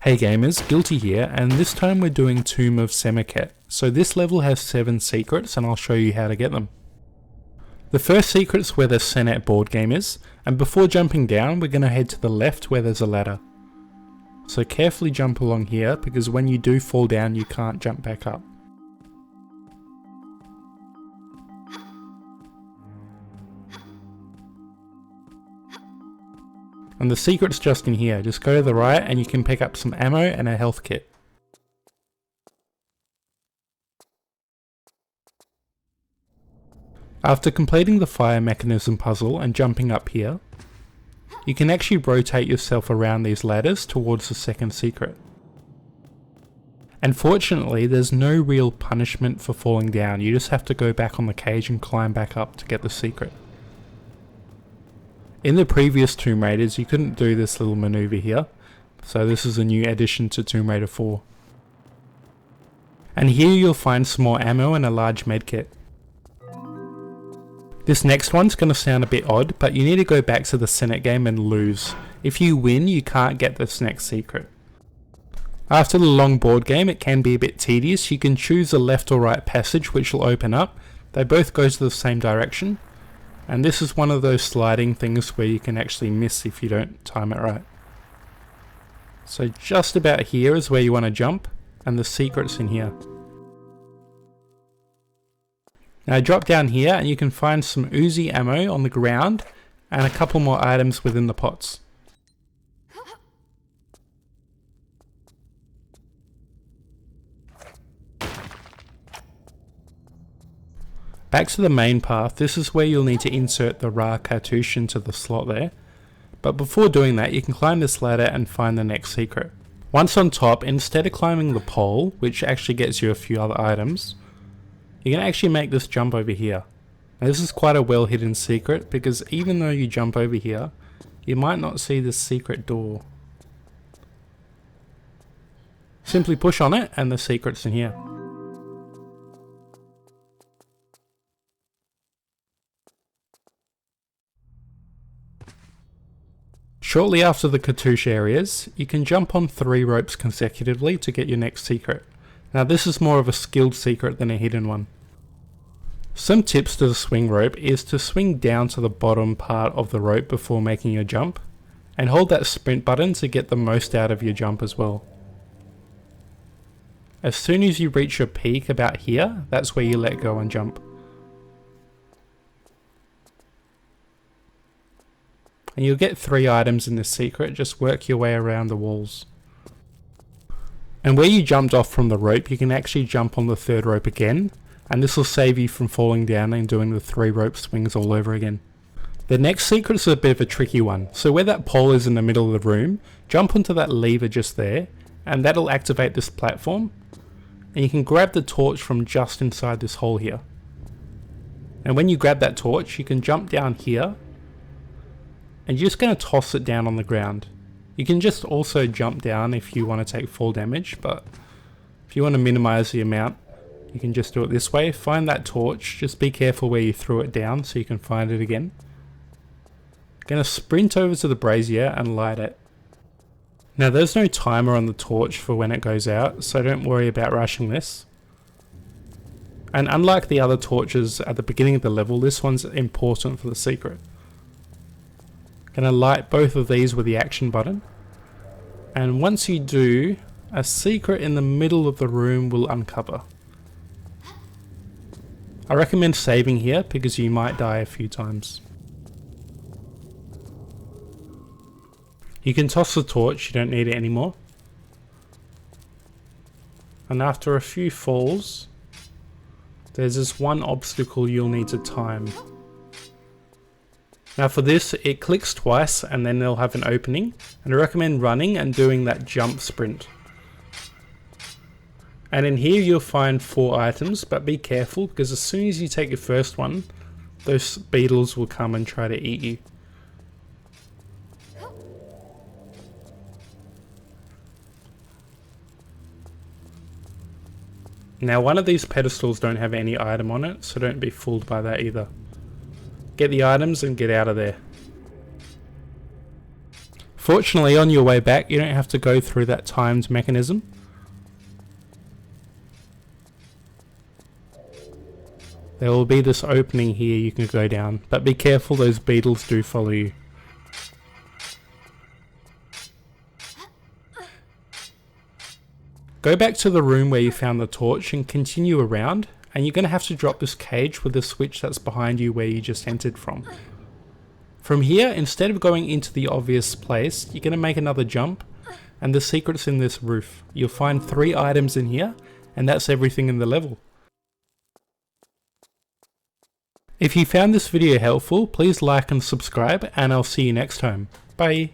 Hey gamers, Guilty here, and this time we're doing Tomb of Semerkhet. So this level has 7 secrets and I'll show you how to get them. The first secret is where the Senet board game is, and before jumping down we're going to head to the left where there's a ladder. So carefully jump along here because when you do fall down you can't jump back up. And the secret's just in here, just go to the right and you can pick up some ammo and a health kit. After completing the fire mechanism puzzle and jumping up here, you can actually rotate yourself around these ladders towards the second secret. And fortunately there's no real punishment for falling down, you just have to go back on the cage and climb back up to get the secret. In the previous Tomb Raiders you couldn't do this little maneuver here, so this is a new addition to Tomb Raider 4. And here you'll find some more ammo and a large medkit. This next one's going to sound a bit odd, but you need to go back to the Senet game and lose. If you win you can't get this next secret. After the long board game it can be a bit tedious, you can choose a left or right passage which will open up. They both go to the same direction. And this is one of those sliding things where you can actually miss if you don't time it right. So just about here is where you want to jump, and the secret's in here. Now drop down here and you can find some Uzi ammo on the ground and a couple more items within the pots. Back to the main path, this is where you'll need to insert the raw cartouche into the slot there. But before doing that you can climb this ladder and find the next secret. Once on top, instead of climbing the pole, which actually gets you a few other items, you can actually make this jump over here. Now this is quite a well hidden secret because even though you jump over here, you might not see this secret door. Simply push on it and the secret's in here. Shortly after the cartouche areas, you can jump on 3 ropes consecutively to get your next secret. Now this is more of a skilled secret than a hidden one. Some tips to the swing rope is to swing down to the bottom part of the rope before making your jump, and hold that sprint button to get the most out of your jump as well. As soon as you reach your peak about here, that's where you let go and jump. And you'll get 3 items in this secret, just work your way around the walls. And where you jumped off from the rope, you can actually jump on the 3rd rope again, and this will save you from falling down and doing the 3 rope swings all over again. The next secret is a bit of a tricky one, so where that pole is in the middle of the room, jump onto that lever just there, and that'll activate this platform, and you can grab the torch from just inside this hole here. And when you grab that torch, you can jump down here, and you're just going to toss it down on the ground. You can just also jump down if you want to take fall damage, but if you want to minimize the amount, you can just do it this way. Find that torch, just be careful where you threw it down so you can find it again. Going to sprint over to the brazier and light it. Now there's no timer on the torch for when it goes out, so don't worry about rushing this. And unlike the other torches at the beginning of the level, this one's important for the secret. Gonna light both of these with the action button, and once you do, a secret in the middle of the room will uncover. I recommend saving here because you might die a few times. You can toss the torch, you don't need it anymore. And after a few falls, there's this one obstacle you'll need to time. Now for this, it clicks twice and then they'll have an opening, and I recommend running and doing that jump sprint. And in here you'll find 4 items, but be careful because as soon as you take your first one, those beetles will come and try to eat you. Now one of these pedestals don't have any item on it, so don't be fooled by that either. Get the items and get out of there. Fortunately, on your way back, you don't have to go through that timed mechanism. There will be this opening here you can go down, but be careful, those beetles do follow you. Go back to the room where you found the torch and continue around, and you're going to have to drop this cage with the switch that's behind you where you just entered from. From here, instead of going into the obvious place, you're going to make another jump, and the secret's in this roof. You'll find 3 items in here, and that's everything in the level. If you found this video helpful, please like and subscribe, and I'll see you next time. Bye!